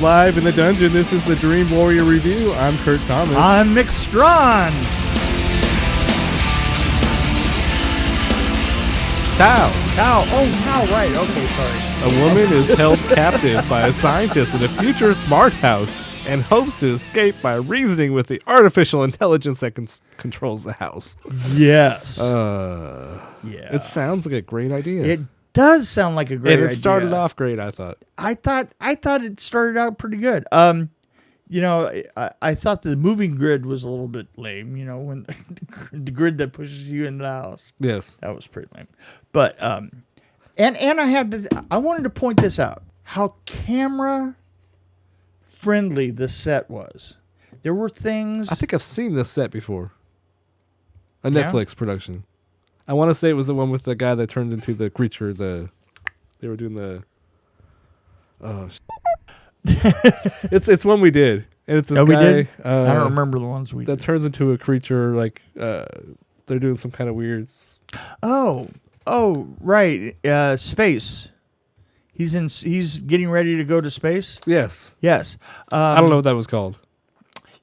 live in the dungeon. This is the Dream Warrior Review. I'm Kurt Thomas. I'm Mick Strawn. Tao. Oh, Tao, right. Okay, sorry. A woman is held captive by a scientist in a future smart house and hopes to escape by reasoning with the artificial intelligence that controls the house. Yes. Yeah. It sounds like a great idea. It does sound like a great idea. And it started off great, I thought. I thought it started out pretty good. You know, I thought the moving grid was a little bit lame, you know, when the grid that pushes you in the house. Yes. That was pretty lame. But and I had this, I wanted to point this out. How camera friendly the set was. There were things. I think I've seen this set before. A Netflix production. I want to say it was the one with the guy that turned into the creature. They were doing the. Oh. It's one we did, and it's this guy. We did? I don't remember the ones we that did. turns into a creature. Like they're doing some kind of weird. Oh, right. Space. He's getting ready to go to space. Yes. I don't know what that was called.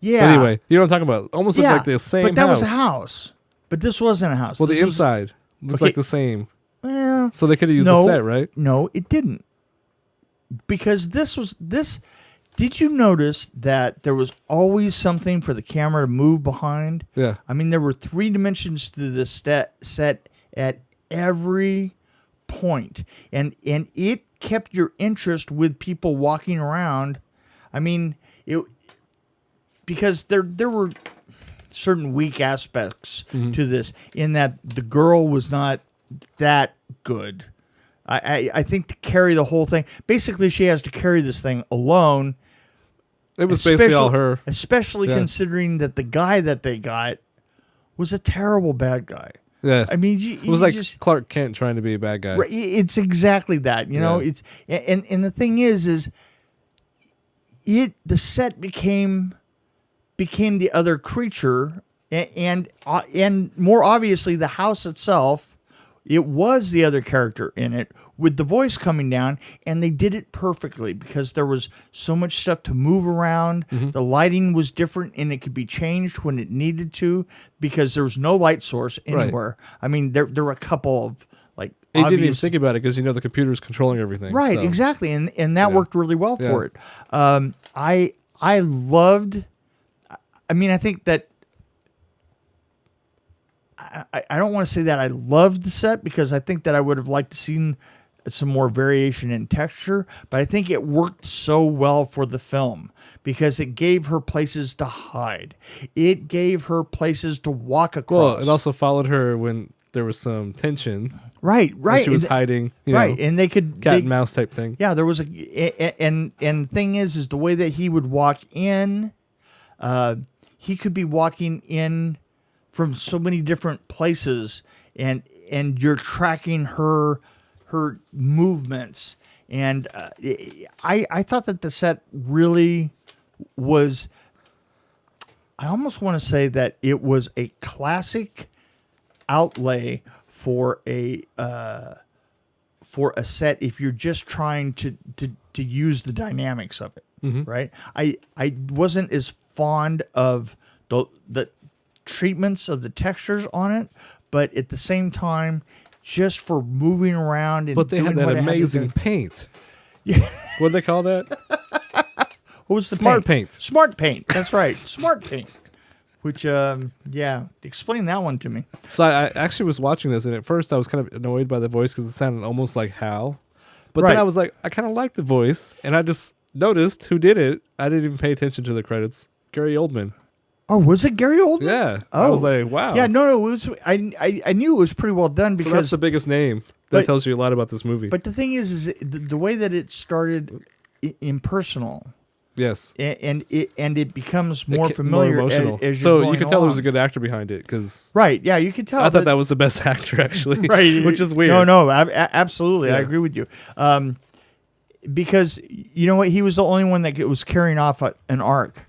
Yeah. But anyway, you know what I'm talking about. Almost looked like the same. But that house. was a house. But this wasn't a house. Well, this the inside looked like the same. Well, so they could have used the set, right? No, it didn't. Because this. Did you notice that there was always something for the camera to move behind? Yeah. I mean, there were 3 dimensions to this set at every point, and it kept your interest with people walking around. I mean, because there were certain weak aspects to this, in that the girl was not that good. I think to carry the whole thing, basically she has to carry this thing alone. It was basically all her. Especially considering that the guy that they got was a terrible bad guy. Yeah. I mean, it was like Clark Kent trying to be a bad guy. Right, it's exactly that, you know. It's and the thing is the set became the other creature, and more obviously the house itself, it was the other character in it with the voice coming down, and they did it perfectly because there was so much stuff to move around. The lighting was different, and it could be changed when it needed to because there was no light source anywhere. Right. I mean, there were a couple of like you didn't even think about it because you know the computer's controlling everything. Right, so. exactly, and that worked really well for it. I loved. I mean, I think that. I don't want to say that I loved the set because I think that I would have liked to seen some more variation in texture, but I think it worked so well for the film because it gave her places to hide. It gave her places to walk across. Well, it also followed her when there was some tension. Right. She was hiding, right, and they could cat and mouse type thing. Yeah, there was and the thing is the way that he would walk in, he could be walking in from so many different places, and you're tracking her movements, and I thought that the set really was. I almost want to say that it was a classic outlay for a set if you're just trying to use the dynamics of it, right? I wasn't as fond of the treatments of the textures on it, but at the same time, just for moving around and but they had that amazing paint. Yeah, what do they call that? What was the smart paint? Smart paint. That's right, smart paint. Which, explain that one to me. So I actually was watching this, and at first I was kind of annoyed by the voice because it sounded almost like Hal. But then I was like, I kind of like the voice, and I just noticed who did it. I didn't even pay attention to the credits. Gary Oldman. Oh, was it Gary Oldman? Yeah. I was like, wow. Yeah, no, it was. I knew it was pretty well done because that's the biggest name. That tells you a lot about this movie. But the thing is the way that it started impersonal. Yes. And it becomes more familiar. More emotional. As so you're you could tell there was a good actor behind it because. Right. Yeah, you could tell. I thought that was the best actor actually. Right. Which is weird. No, absolutely. Yeah. I agree with you. Because you know what, he was the only one that was carrying off an arc.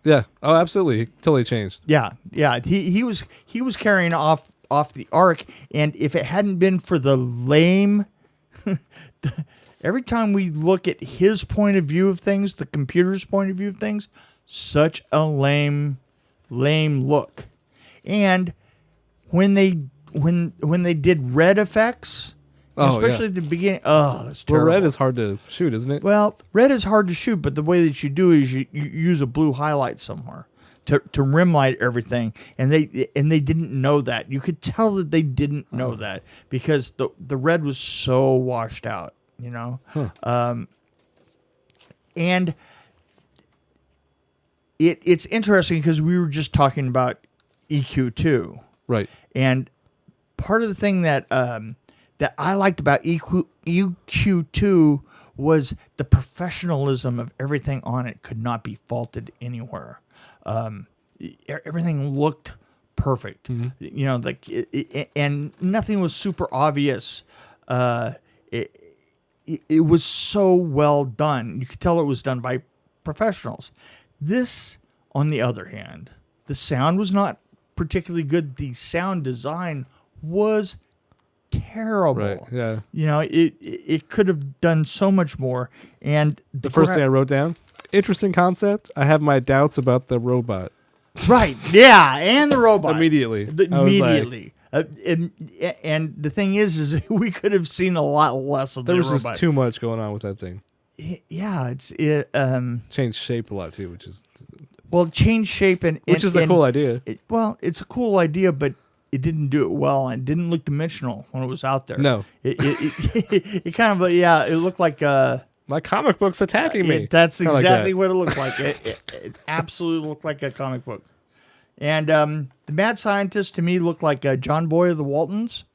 Yeah. Oh, absolutely. He totally changed. Yeah. He was carrying off the arc, and if it hadn't been for the lame, every time we look at his point of view of things, the computer's point of view of things, such a lame look. And when they did red effects, especially at the beginning, it's terrible. Well, red is hard to shoot, isn't it? Well, red is hard to shoot, but the way that you do is you use a blue highlight somewhere to rim light everything, and they didn't know that. You could tell that they didn't know that because the red was so washed out, you know. And it's interesting because we were just talking about EQ2, right? And part of the thing that that I liked about EQ2 was the professionalism of everything on it could not be faulted anywhere. Everything looked perfect, you know, like and nothing was super obvious. It was so well done. You could tell it was done by professionals. This, on the other hand, the sound was not particularly good. The sound design was terrible. Right. Yeah. You know, it could have done so much more. And the first thing I wrote down, interesting concept. I have my doubts about the robot. Right. Yeah, and the robot immediately. Immediately. And the thing is we could have seen a lot less of the robot. There was just too much going on with that thing. Yeah, changed shape a lot too, which is change shape which is a cool idea. It's a cool idea, but it didn't do it well, and it didn't look dimensional when it was out there. No, it kind of it looked like my comic book's attacking me. That's exactly what it looked like. It absolutely looked like a comic book. And the mad scientist to me looked like John Boy of the Waltons.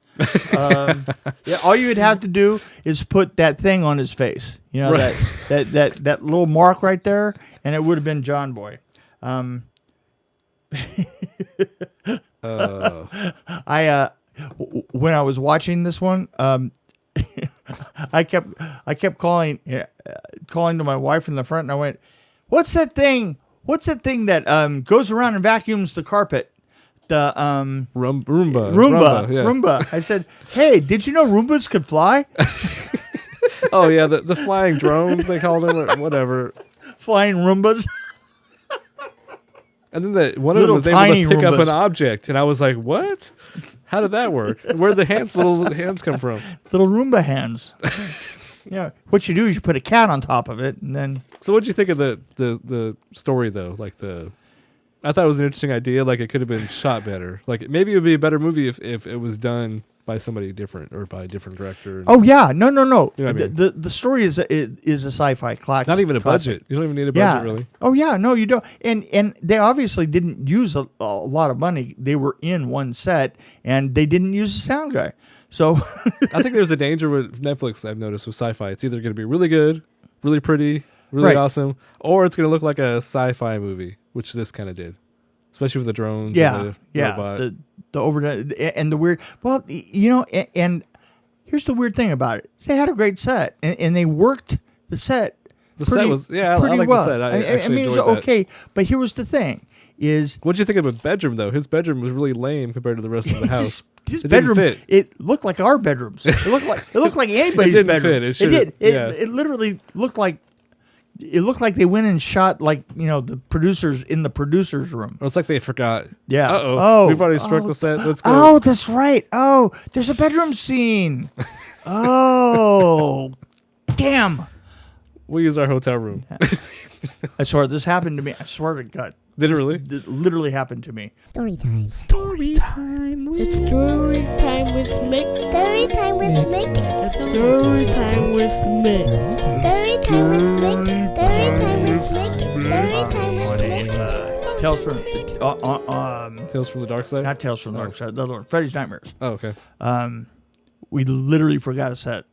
All you would have to do is put that thing on his face. You know, right. that little mark right there, and it would have been John Boy. When I was watching this one, I kept calling to my wife in the front, and I went, "What's that thing? What's that thing that goes around and vacuums the carpet?" The Roomba. I said, "Hey, did you know Roombas could fly?" Oh yeah, the flying drones they call them, or whatever. Flying Roombas. And then one of them was able to pick up an object, and I was like, "What? How did that work? Where'd the little hands come from?" Little Roomba hands. Yeah. What you do is you put a cat on top of it, and then. So what'd you think of the story though? Like I thought it was an interesting idea. Like it could have been shot better. Like maybe it would be a better movie if it was done by somebody different or by a different director. Oh yeah, no. You know what I mean? The story is a sci-fi classic. Not even a budget. You don't even need a budget really. Oh yeah, no, you don't. And they obviously didn't use a lot of money. They were in one set, and they didn't use a sound guy. So I think there's a danger with Netflix. I've noticed with sci-fi, it's either going to be really good, really pretty, really awesome, or it's going to look like a sci-fi movie, which this kind of did, especially with the drones. And the robot. The overdone and the weird. Well, you know, and here's the weird thing about it: they had a great set, and they worked the set. The set was I like well. the set. I actually mean, enjoyed it was that. okay, but here was the thing: what'd you think of his bedroom though? His bedroom was really lame compared to the rest of the house. His bedroom, it looked like our bedrooms. It looked like anybody's it didn't bedroom. Fit. It did. It literally looked like. It looked like they went and shot the producers in the producers' room. Or it's like they forgot. Yeah. Oh, we've already struck the set. Let's go. Oh, that's right. Oh, there's a bedroom scene. Oh, damn. We'll use our hotel room. I swear this happened to me. I swear to God. Did it really? It literally happened to me. Story time. Story time. It's story time with Mick. Story time with Mick. Story time with Mick. Story time with Mick. Story time with Mick. Story time with Mick. Tales from Tales from the Dark Side? Not Tales from the Dark Side. The other one, Freddy's Nightmares. Oh, okay. We literally forgot a set.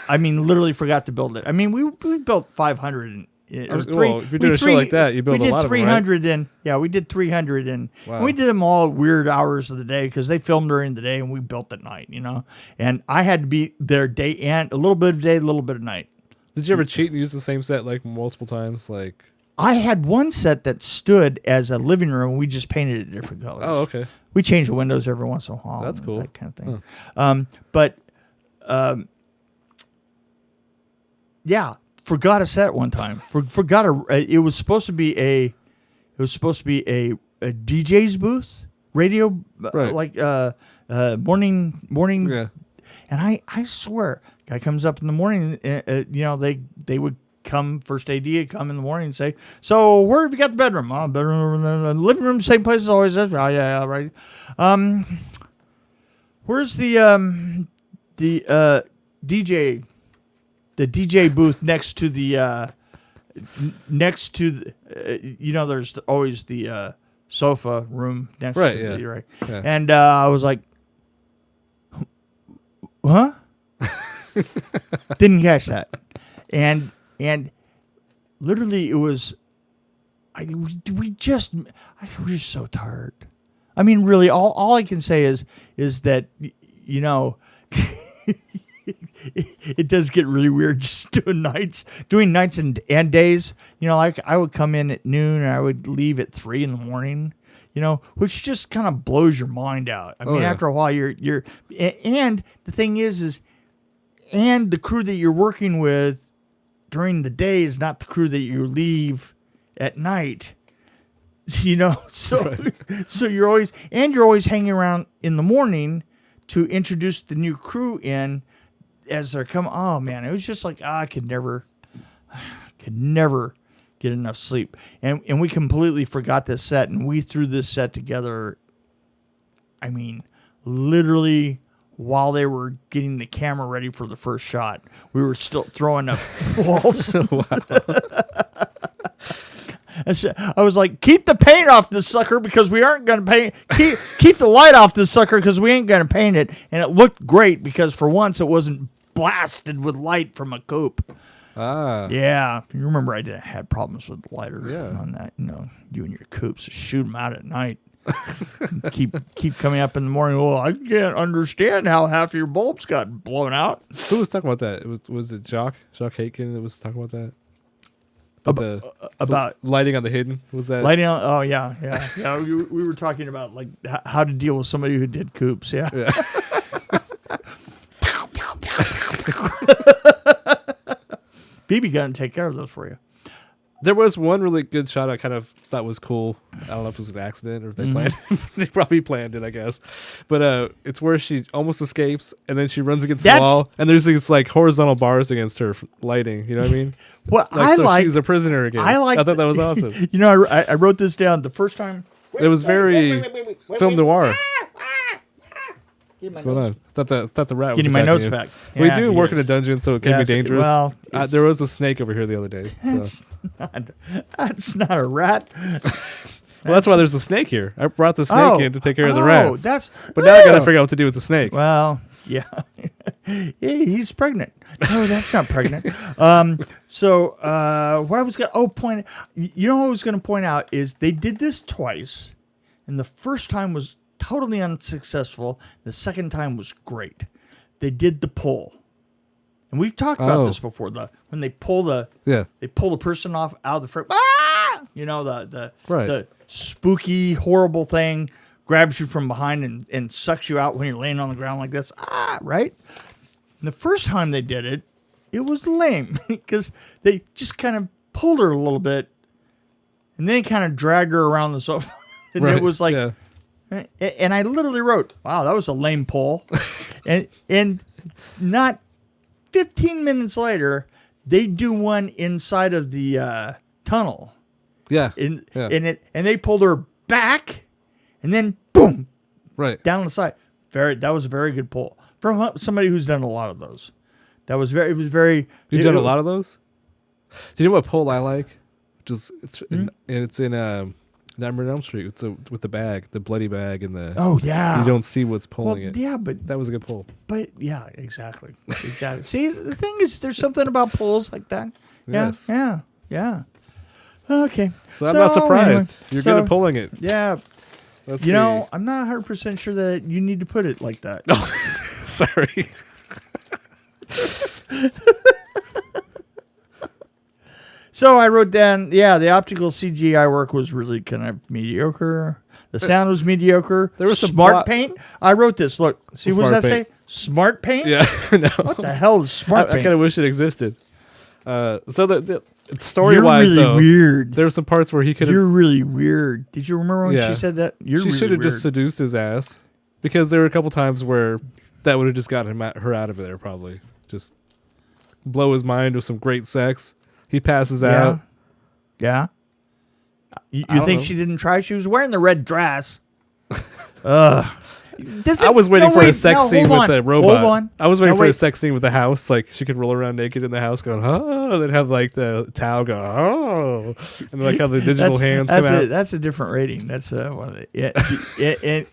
I mean, literally forgot to build it. I mean, we built 500 if you're doing a show like that, you build a lot of them, right? We did 300 and we did them all at weird hours of the day because they filmed during the day and we built at night, you know. And I had to be there day and a little bit of day, a little bit of night. Did you ever cheat and use the same set like multiple times? Like I had one set that stood as a living room. We just painted it different colors. Oh, okay. We changed the windows every once in a while. That's cool. That kind of thing. But yeah, forgot a set one time. Forgot it was supposed to be a DJ's booth, radio, like morning. Yeah. And I swear, guy comes up in the morning. They would come, first AD would come in the morning and say, "So where have you got the bedroom?" "Oh, bedroom, the living room, same place as always." "Oh yeah, right." Where's the DJ? The DJ booth next to the there's always the sofa room next to the right. Yeah. And I was like, huh? Didn't catch that. And literally it was, we're just so tired. I mean, really, all I can say is that, it does get really weird just doing nights and days. Like I would come in at noon and I would leave at 3 a.m, which just kind of blows your mind out. I mean, after a while you're, and the thing is the crew that you're working with during the day is not the crew that you leave at night. So you're always hanging around in the morning to introduce the new crew in as they're coming. Oh man, it was just like I could never get enough sleep. And we completely forgot this set, and we threw this set together. I mean, literally while they were getting the camera ready for the first shot, we were still throwing up walls. I was like, keep the paint off this sucker because we aren't going to paint. Keep the light off this sucker because we ain't going to paint it. And it looked great because for once it wasn't blasted with light from a coop. Ah. Yeah. You remember I had problems with the lighter on that. You and your coops, shoot them out at night. keep coming up in the morning. Well, I can't understand how half of your bulbs got blown out. Who was talking about that? Was it Jock Haitkin that was talking about that? About lighting on the hidden, was that lighting on? Oh yeah. We were talking about like how to deal with somebody who did coops. Yeah. BB gun take care of those for you. There was one really good shot I kind of thought was cool. I don't know if it was an accident or if they planned it. They probably planned it, I guess. But it's where she almost escapes and then she runs against the wall and there's these like horizontal bars against her lighting. You know what I mean? Well, she's a prisoner again. I thought that was awesome. I wrote this down the first time. It was very film noir. What's going on? Thought the rat was getting my notes back. We do work in a dungeon, so it can be dangerous. Well, there was a snake over here the other day. That's not a rat. Well, that's why there's a snake here. I brought the snake in to take care of the rats. But now I got to figure out what to do with the snake. Well, he's pregnant. No, that's not pregnant. So what I was going to point, what I was going to point out is they did this twice, and the first time was totally unsuccessful. The second time was great. They did the pull, and we've talked about this before. When they pull the person out of the frame. The spooky, horrible thing grabs you from behind and sucks you out when you're laying on the ground like this. Right. And the first time they did it, it was lame because they just kind of pulled her a little bit, and then kind of dragged her around the sofa, and it was like. Yeah. And I literally wrote, "Wow, that was a lame pull," and not 15 minutes later, they do one inside of the tunnel. Yeah, and they pulled her back, and then boom, right down the side. That was a very good pull from somebody who's done a lot of those. You've done a lot of those. Do you know what pull I like? It's in Nightmare on Elm Street. It's with the bag, the bloody bag, and the you don't see what's pulling it. Yeah, but that was a good pull. But yeah, exactly. See, the thing is, there's something about pulls like that. Yes. Yeah. Okay. So I'm not surprised. You're good at pulling it. Yeah. Let's see. I'm not 100% sure that you need to put it like that. Oh, sorry. So I wrote down, the optical CGI work was really kind of mediocre. The sound was mediocre. There was some smart paint. I wrote this. Look, see what does that say? Smart paint? Yeah. No. What the hell is smart paint? I kind of wish it existed. So the story wise, You're really though, weird. there were some parts where he could You're have. really weird. Did you remember when Yeah. she said that? You're She really should have weird. just seduced his ass, because there were a couple times where that would have just gotten her out of there. Probably just blow his mind with some great sex. He passes out. Yeah. You don't think know. she didn't try? She was wearing the red dress. Ugh. I was waiting for a sex scene with the robot. Hold on. I was waiting No, for a wait. sex scene with the house. Like she could roll around naked in the house, going "oh," and then have like the towel go "oh," and like how the digital hands come out. That's a different rating. That's one of the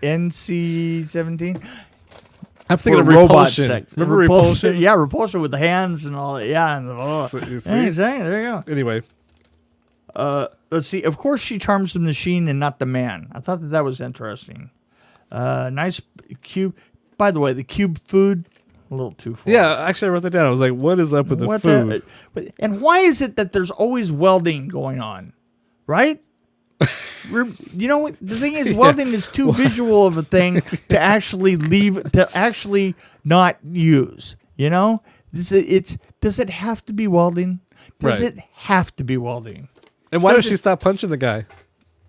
NC-17. I'm thinking of robot Repulsion. sex. Remember Repulsion? Yeah, Repulsion with the hands and all that. Yeah, and So, you see? yeah, exactly. There you go. Anyway, Let's see. Of course, she charms the machine and not the man. I thought that was interesting. Nice cube. By the way, the cube food, a little too far. yeah. Actually, I wrote that down. I was like, "What is up with the What food?" and why is it that there's always welding going on, right? You know what the thing is? Welding is too visual of a thing to actually not use. You know, does it have to be welding? Does Right. it have to be welding? And why does Does she it- stop punching the guy?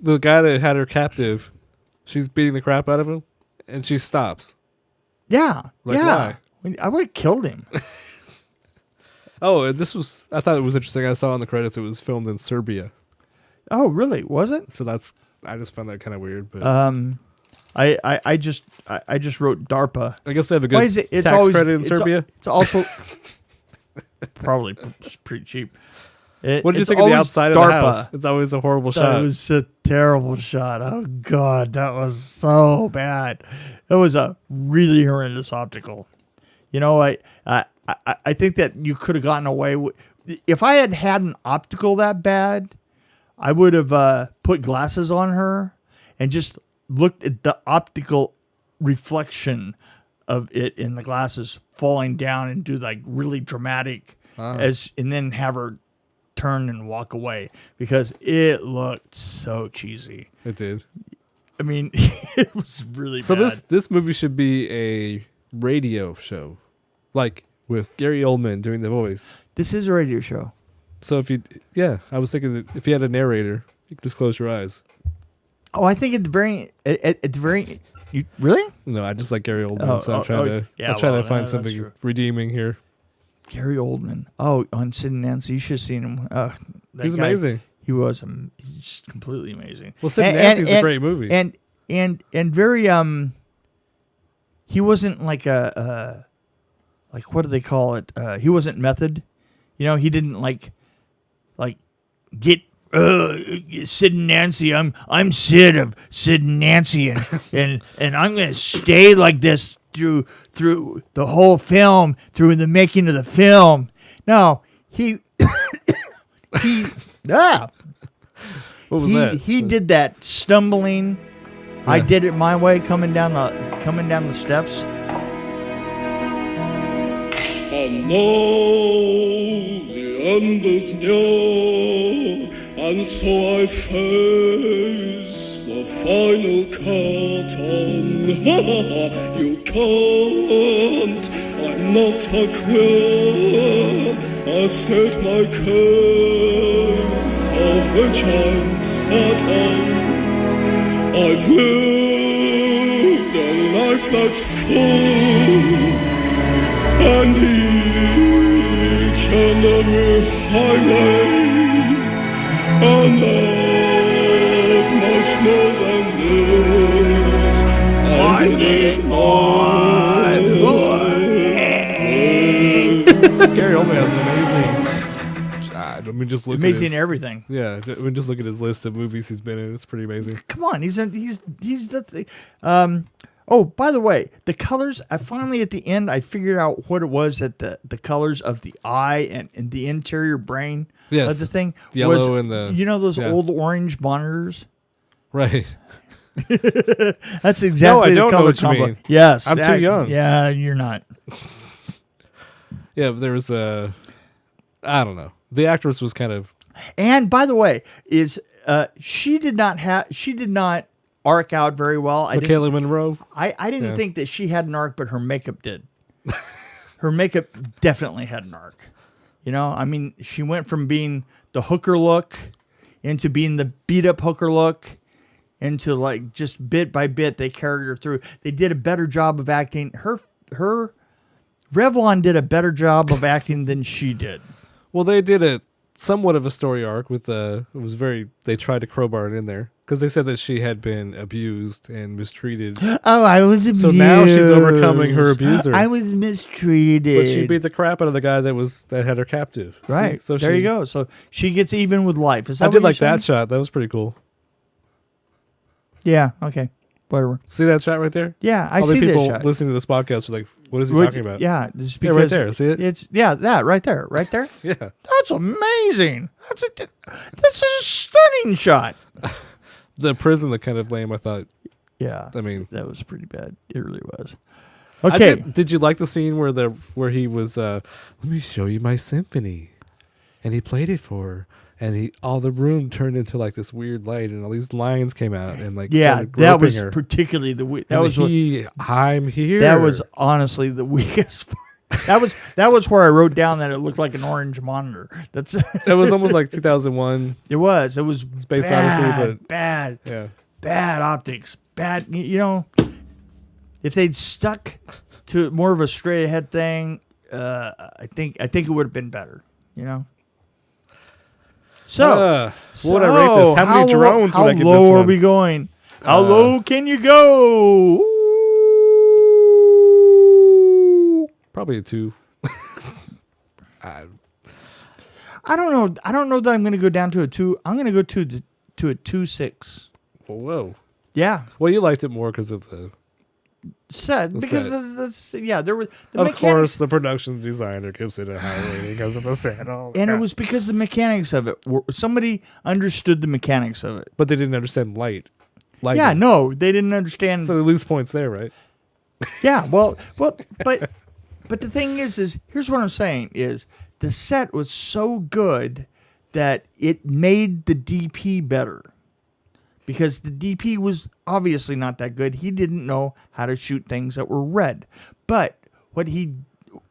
The guy that had her captive. She's beating the crap out of him, and she stops. Yeah, Like, yeah. I would have killed him. Oh, I thought it was interesting. I saw on the credits it was filmed in Serbia. Oh, really? Was it? So I just found that kind of weird. But I just wrote DARPA. I guess they have a Why good is it? It's tax always credit in it's Serbia. It's also probably pretty cheap. What did you It's think of the always outside of the house? It's always a horrible That shot. was a terrible shot. Oh God, that was so bad. It was a really horrendous optical. You know, I think that you could have gotten away with if I had an optical that bad. I would have put glasses on her and just looked at the optical reflection of it in the glasses falling down and do like really dramatic and then have her turn and walk away because it looked so cheesy. It did. I mean, it was really So bad. this movie should be a radio show, like with Gary Oldman doing the voice. This is a radio show. So I was thinking that if you had a narrator, you could just close your eyes. Oh, I think at the very, you really? No, I just like Gary Oldman, so I'm trying to find that's something true. redeeming here. Gary Oldman. Oh, on Sid and Nancy, you should have seen him. That He's guy, amazing. He was. He's completely amazing. Well, Sid and Nancy's a great movie. And very he wasn't like a like what do they call it? He wasn't method. You know, he didn't like get Sid and Nancy. I'm Sid of Sid and Nancy, and I'm gonna stay like this through the whole film, through the making of the film. No, he What was that? he did that stumbling. I did it my way, coming down the steps. And now the end is near, and so I face the final curtain. You can't, I'm not a queer, I state my case, of which I'm certain. I've lived a life that's full, and each and every highway, and that much more than this, I did Gary Oldman has an amazing. I mean, just look Amazing at his, everything. Yeah, I mean, just look at his list of movies he's been in. It's pretty amazing. Come on, he's the thing. Oh, by the way, the colors. I finally at the end I figured out what it was that the colors of the eye and the interior brain Yes. of the thing The yellow was, and the- you know those yeah. old orange monitors. Right. That's exactly I the don't know color what you combo. mean. Yes, I'm too young. Yeah, you're not. Yeah, but there was a. I don't know. The actress was kind of. And by the way, she did not arc out very well. Michaela Monroe. I didn't Yeah. think that she had an arc, but her makeup did. Her makeup definitely had an arc. You know, I mean, she went from being the hooker look into being the beat up hooker look into like just bit by bit they carried her through. They did a better job of acting. Her Revlon did a better job of acting than she did. Well, they did a somewhat of a story arc with they tried to crowbar it in there because they said that she had been abused and mistreated. Oh, I was abused. So now she's overcoming her abuser. I was mistreated. But she beat the crap out of the guy that had her captive. Right. See? So there you go. So she gets even with life. Is that I what did you're like that saying? shot. That was pretty cool. Yeah. Okay. Whatever. See that shot right there? Yeah, I All the see people this shot. listening to this podcast are like, what is he talking about? Yeah, this is Yeah, because right there. See it? It's that right there, right there. Yeah. That's amazing. That's a stunning shot. The prison that kind of lame, I thought. Yeah, I mean, that was pretty bad. It really was. Okay. Did you like the scene where he was let me show you my symphony, and he played it for her, and all the room turned into like this weird light, and all these lions came out and like Yeah, started that was groping her. particularly the And I'm here. that was honestly the weakest part. That was where I wrote down that it looked like an orange monitor. That's It was almost like 2001 it was Space bad, Odyssey, but bad optics, bad. You know, if they'd stuck to more of a straight ahead thing, I think it would have been better. You know. So, what would I rate this? How many drones would I give this How low are one? we going? How low can you go? Ooh. Probably a 2. I don't know. I don't know that I'm going to go down to a 2. I'm going to go to a 2.6. Whoa. Yeah. Well, you liked it more because of the Set because set. that's there was the of mechanics, course, the production designer gives it a high rating because of the set. and it was because the mechanics of it. Somebody understood the mechanics of it. But they didn't understand light. Yeah, no, they didn't understand. So they lose points there, right? Yeah, well, but the thing is here's what I'm saying is the set was so good that it made the DP better. Because the DP was obviously not that good. He didn't know how to shoot things that were red. But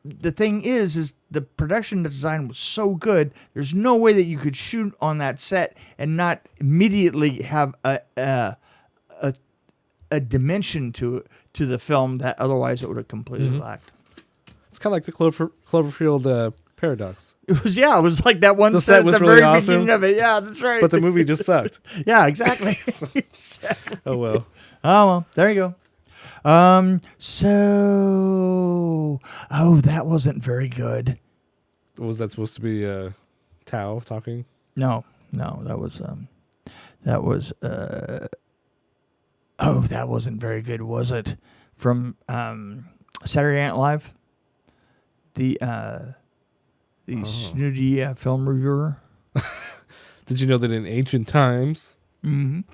the thing is the production design was so good. There's no way that you could shoot on that set and not immediately have a dimension to the film that otherwise it would have completely lacked. It's kind of like the Cloverfield paradox. It was like that one The set set was at the really very awesome. beginning of it. Yeah, that's right. But the movie just sucked. yeah, exactly. Exactly. Oh, well. Oh, well, there you go. That wasn't very good. Was that supposed to be Tao talking? No, that wasn't very good, was it? From Saturday Night Live, the snooty film reviewer. Did you know that in ancient times,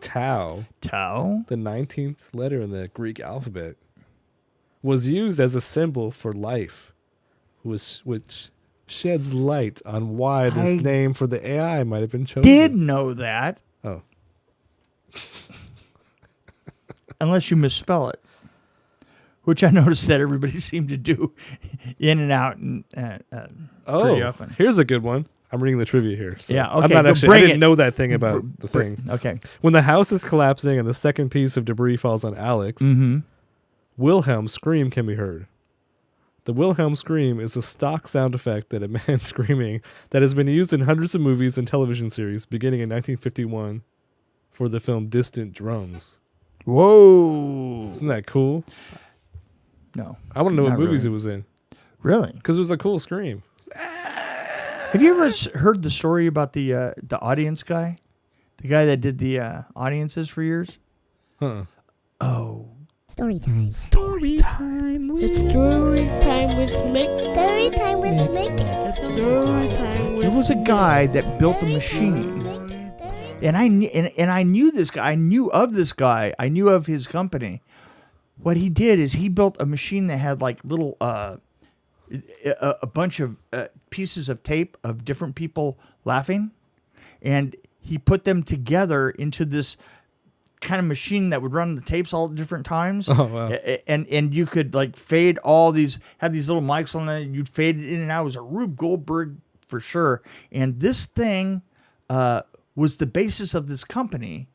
Tau, Tau, the 19th letter in the Greek alphabet, was used as a symbol for life, which sheds light on why this name for the AI might have been chosen. Did know that. Oh. Unless you misspell it, which I noticed that everybody seemed to do in and out and pretty often. Here's a good one. I'm reading the trivia here. So Yeah, okay, I'm not go actually. I bring didn't it. know that thing about the thing. Okay. When the house is collapsing and the second piece of debris falls on Alex, Wilhelm's scream can be heard. The Wilhelm scream is a stock sound effect that a man screaming that has been used in hundreds of movies and television series, beginning in 1951 for the film Distant Drums. Whoa! Isn't that cool? No, I want to know what not movies really. it was in. Really? Because it was a cool scream. Have you ever heard the story about the audience guy, the guy that did the audiences for years? Huh. Oh. Story time. Story time. It's story time with Mick. Story time with Mick. Story time with There was a guy that built a machine, and I knew this guy. I knew of this guy. I knew of his company. What he did is he built a machine that had like little a bunch of pieces of tape of different people laughing, and he put them together into this kind of machine that would run the tapes all at different times. Oh, wow. And you could like fade all these, have these little mics on there, you'd fade it in and out. It was a Rube Goldberg for sure. And this thing was the basis of this company.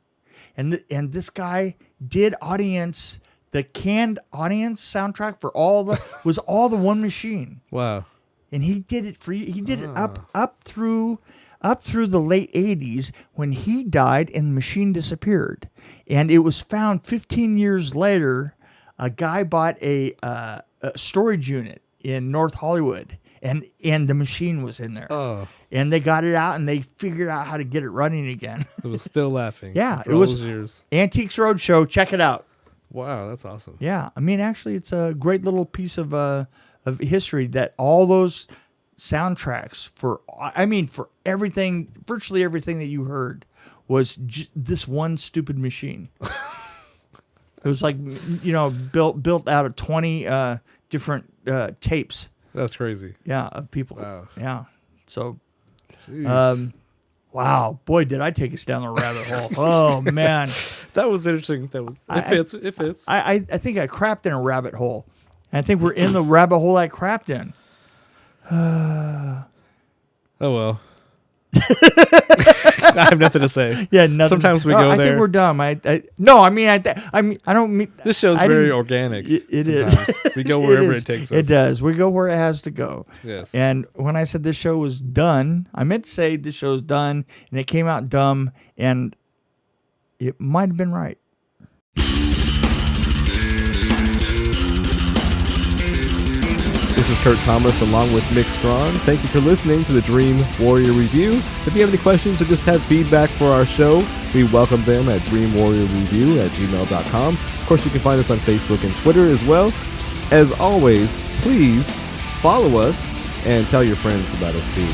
And this guy did the canned audience soundtrack for all the one machine. Wow. And he did it up through the late 80s when he died and the machine disappeared. And it was found 15 years later. A guy bought a storage unit in North Hollywood, and the machine was in there. Oh. And they got it out, and they figured out how to get it running again. It was still laughing. Yeah, after it all was those years. Antiques Roadshow. Check it out. Wow, that's awesome. Yeah, I mean, actually, it's a great little piece of history that all those soundtracks for everything, virtually everything that you heard was this one stupid machine. It was like, built out of 20 different tapes. That's crazy. Yeah, of people. Wow. Yeah. So, Jeez. wow, boy, did I take us down the rabbit hole. Oh man, that was interesting. It fits. I think I crapped in a rabbit hole. And I think we're in the rabbit hole I crapped in. Oh well. I have nothing to say. Yeah, nothing. Sometimes we go I there. think we're dumb. I don't mean. This show's very organic. It is. We go wherever it takes us. It does. We go where it has to go. Yes. And when I said this show was done, I meant to say this show's done, and it came out dumb, and it might have been right. This is Kurt Thomas along with Mick Strawn. Thank you for listening to the Dream Warrior Review. If you have any questions or just have feedback for our show, we welcome them at dreamwarriorreview@gmail.com. Of course, you can find us on Facebook and Twitter as well. As always, please follow us and tell your friends about us too.